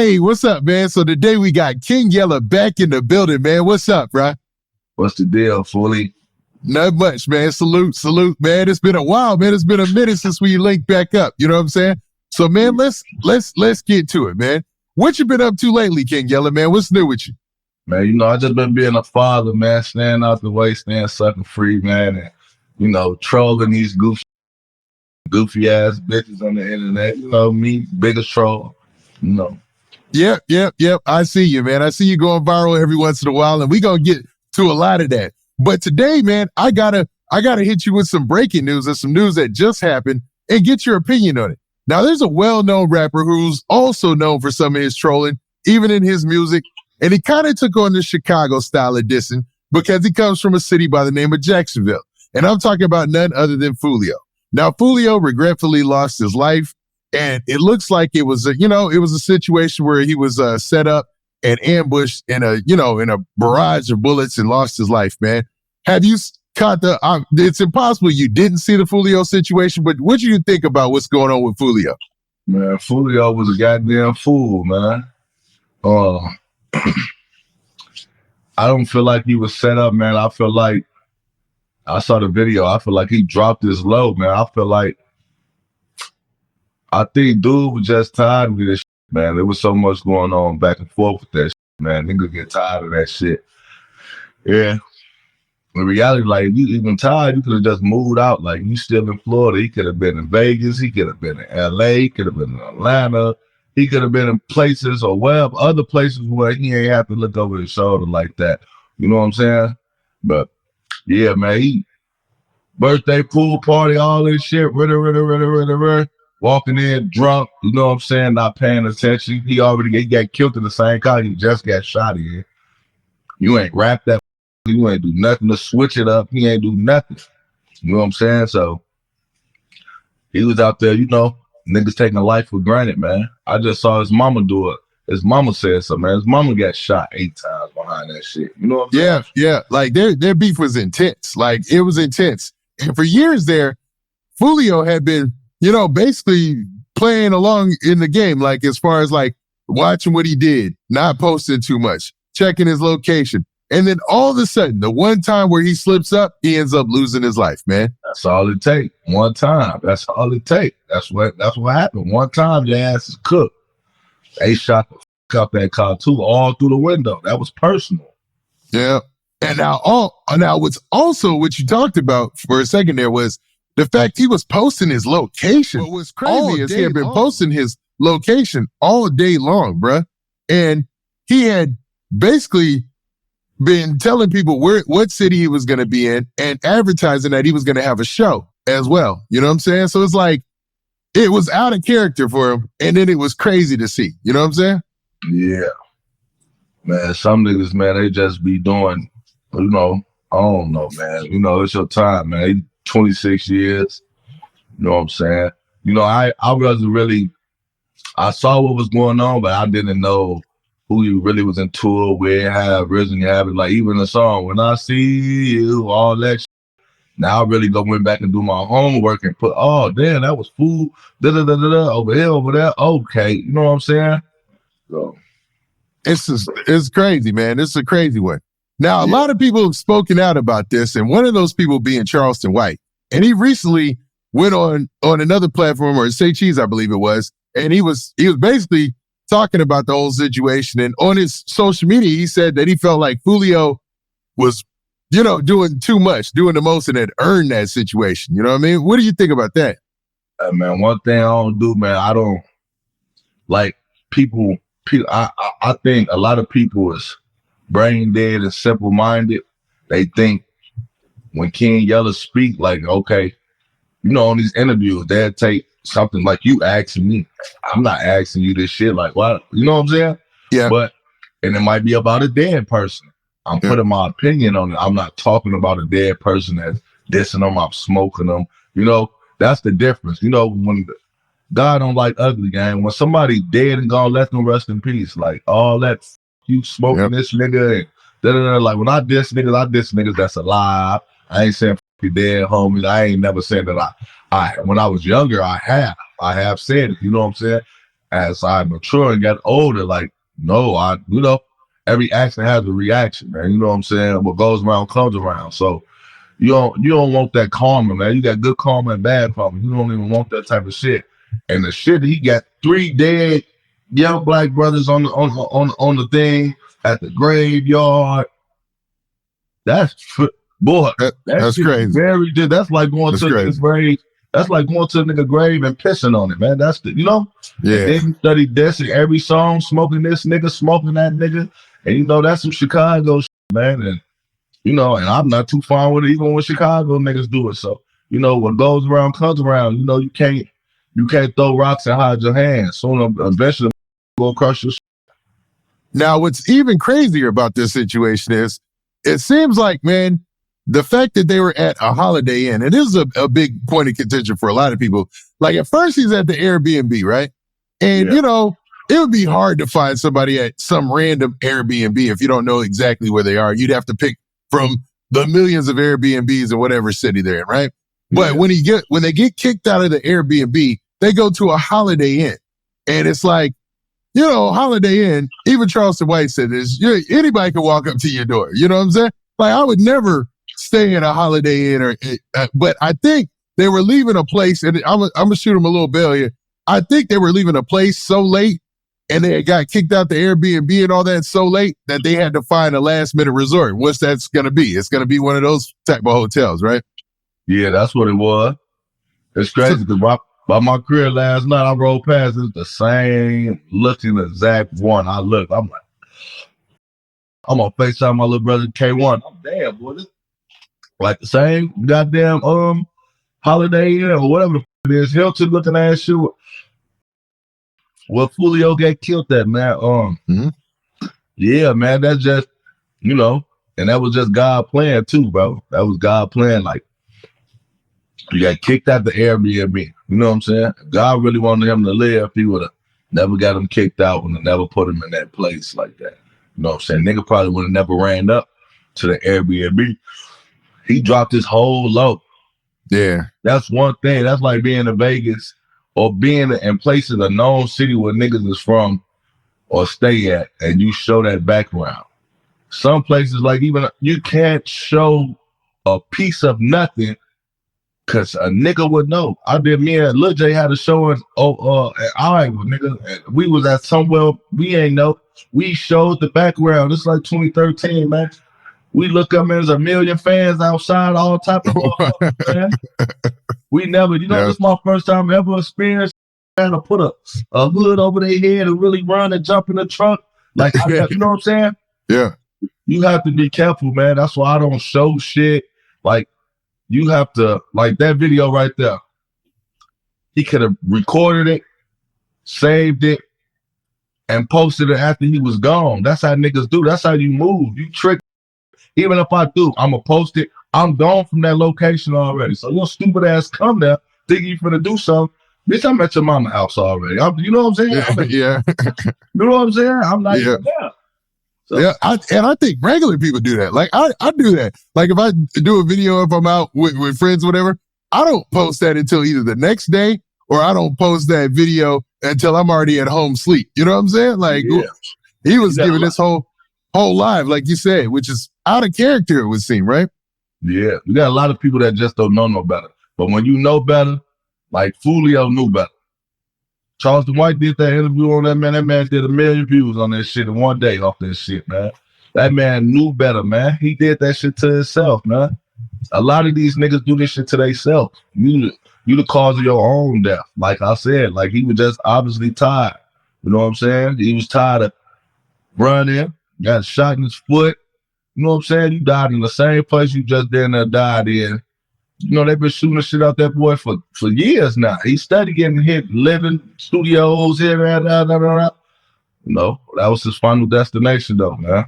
Hey, what's up, man? So today we got King Yella back in the building, man. What's up, bro? What's the deal, Foolio? Not much, man. Salute, man. It's been a while, man. It's been a minute since we linked back up. You know what I'm saying? So, man, let's get to it, man. What you been up to lately, King Yella, man? What's new with you? Man, I just been being a father, man, staying out the way, staying sucking free, man, and, trolling these goofy ass bitches on the internet. Me, biggest troll, Yep. I see you, man. I see you going viral every once in a while, and we gonna get to a lot of that. But today, man, I gotta hit you with some breaking news and some news that just happened and get your opinion on it. Now, there's a well-known rapper who's also known for some of his trolling, even in his music, and he kind of took on the Chicago style of dissing because he comes from a city by the name of Jacksonville. And I'm talking about none other than Foolio. Now, Foolio regretfully lost his life, and it looks like it was a situation where he was set up and ambushed in a barrage of bullets and lost his life, man. Have you caught it's impossible you didn't see the Foolio situation, but what do you think about what's going on with Foolio? Man, Foolio was a goddamn fool, man. I don't feel like he was set up, man. I feel like I saw the video. I feel like he dropped his load, man. I think dude was just tired of this shit, man. There was so much going on back and forth with that shit, man. Niggas get tired of that shit. Yeah. In reality, like, if you even tired, you could have just moved out. Like, you still in Florida. He could have been in Vegas. He could have been in LA. He could have been in Atlanta. He could have been in places or wherever, other places where he ain't have to look over his shoulder like that. You know what I'm saying? But, yeah, man, he birthday pool party, all this shit, walking in drunk, you know what I'm saying, not paying attention. He got killed in the same car he just got shot in. You ain't rap that. You ain't do nothing to switch it up. He ain't do nothing. You know what I'm saying? So he was out there, niggas taking life for granted, man. I just saw his mama do it. His mama said something, man. His mama got shot 8 times behind that shit. You know what I'm saying? Yeah. Like their beef was intense. Like it was intense. And for years there, Foolio had been, basically playing along in the game, like as far as like watching what he did, not posting too much, checking his location. And then all of a sudden, the one time where he slips up, he ends up losing his life, man. That's all it takes. One time. That's all it takes. That's what happened. One time, your ass is cooked. They shot the fuck out that car too, all through the window. That was personal. Yeah. And now what's also what you talked about for a second there was the fact he was posting his location. What was crazy is he had been posting his location all day long, bruh. And he had basically been telling people what city he was going to be in and advertising that he was going to have a show as well. You know what I'm saying? So it's like, it was out of character for him. And then it was crazy to see. You know what I'm saying? Yeah. Man, some niggas, man, they just be doing, I don't know, man. It's your time, man. 26 years. You know what I'm saying? I wasn't really, I saw what was going on, but I didn't know who you really was in tour with, how originally happened. Like even the song, When I See You, all that shit. Now I really went back and do my homework and put, oh, damn, that was Fool, over here, over there. Okay, you know what I'm saying? So it's crazy, man. It's a crazy one. Now, a lot of people have spoken out about this, and one of those people being Charleston White. And he recently went on another platform, or Say Cheese, I believe it was, and he was basically talking about the whole situation. And on his social media, he said that he felt like Foolio was, doing too much, doing the most, and had earned that situation. You know what I mean? What do you think about that? Man, one thing I don't do, man, I don't like people. I think a lot of people is brain dead and simple minded. They think when King Yella speak, like, okay, on these interviews, they'll take something like you asking me. I'm not asking you this shit. Like, what? You know what I'm saying? Yeah. And it might be about a dead person. I'm putting my opinion on it. I'm not talking about a dead person that's dissing them. I'm smoking them. That's the difference. When God don't like ugly game. When somebody dead and gone, let them rest in peace. Like all that you smoking this nigga and da-da-da. Like when I diss niggas that's alive. I ain't saying you dead homies. I ain't never said that I when I was younger, I have said it, you know what I'm saying? as I mature and got older, like, no, every action has a reaction, man. You know what I'm saying? What goes around comes around. So you don't want that karma, man. You got good karma and bad karma. You don't even want that type of shit. And the shit, he got 3 dead young black brothers on the thing at the graveyard. That's boy. That's crazy. Very good. That's like going to a nigga's grave. That's like going to a nigga grave and pissing on it, man. That's Yeah. And then you study this in every song, smoking this nigga, smoking that nigga, and that's some Chicago shit, man. And and I'm not too far with it, even when Chicago niggas do it. So what goes around comes around. You can't throw rocks and hide your hands. So eventually, go across your. Now, what's even crazier about this situation is, it seems like, man, the fact that they were at a Holiday Inn, it is a big point of contention for a lot of people. Like, at first he's at the Airbnb, right? And, it would be hard to find somebody at some random Airbnb if you don't know exactly where they are. You'd have to pick from the millions of Airbnbs in whatever city they're in, right? But when they get kicked out of the Airbnb, they go to a Holiday Inn. And it's like, Holiday Inn, even Charleston White said this, anybody can walk up to your door. You know what I'm saying? Like, I would never stay in a Holiday Inn, but I think they were leaving a place, and I'm going to shoot them a little bell here. I think they were leaving a place so late, and they got kicked out the Airbnb and all that so late that they had to find a last minute resort. What's that's going to be? It's going to be one of those type of hotels, right? Yeah, that's what it was. It's crazy because by my career last night, I rolled past, it's the same looking exact one. I'm like, I'm on FaceTime my little brother K1. I'm damn, boy, this like the same goddamn Holiday Inn or whatever it is. Hilton looking ass shoe. Well, Foolio got killed that, man. Yeah, man, that's just, and that was just God plan too, bro. That was God plan. Like, you got kicked out the Airbnb. You know what I'm saying? God really wanted him to live. He would have never got him kicked out and never put him in that place like that. You know what I'm saying? Nigga probably would have never ran up to the Airbnb. He dropped his whole low. Yeah. That's one thing. That's like being in Vegas or being in places, a known city where niggas is from or stay at, and you show that background. Some places, like, even you can't show a piece of nothing because a nigga would know. Me and Lil J had a show at Iowa, nigga. We was at somewhere we ain't know. We showed the background. It's like 2013, man. We look up, man, there's a million fans outside, all type of man. We never, this is my first time ever experienced trying to put a hood over their head and really run and jump in the trunk. Like, you know what I'm saying? Yeah. You have to be careful, man. That's why I don't show shit. Like, you have to, like that video right there. He could have recorded it, saved it, and posted it after he was gone. That's how niggas do. That's how you move. You trick. Even if I do, I'm going to post it. I'm gone from that location already. So your stupid ass come there, thinking you finna do something. Bitch, I'm at your mama house already. You know what I'm saying? Yeah. You know what I'm saying? I'm not even there. So. Yeah, I think regular people do that. Like, I do that. Like, if I do a video, if I'm out with friends, whatever, I don't post that until either the next day or I don't post that video until I'm already at home sleep. You know what I'm saying? Like, he was giving this whole live, like you said, which is out of character, it would seem, right? Yeah, we got a lot of people that just don't know no better. But when you know better, like Foolio knew better. Charleston White did that interview on that man. That man did 1 million views on that shit in one day off that shit, man. That man knew better, man. He did that shit to himself, man. A lot of these niggas do this shit to themselves. You the cause of your own death. Like I said, like he was just obviously tired. You know what I'm saying? He was tired of running, got shot in his foot. You know what I'm saying? You died in the same place you just died in. They've been shooting the shit out that boy for years now. He started getting hit, living studios here, that was his final destination, though, man.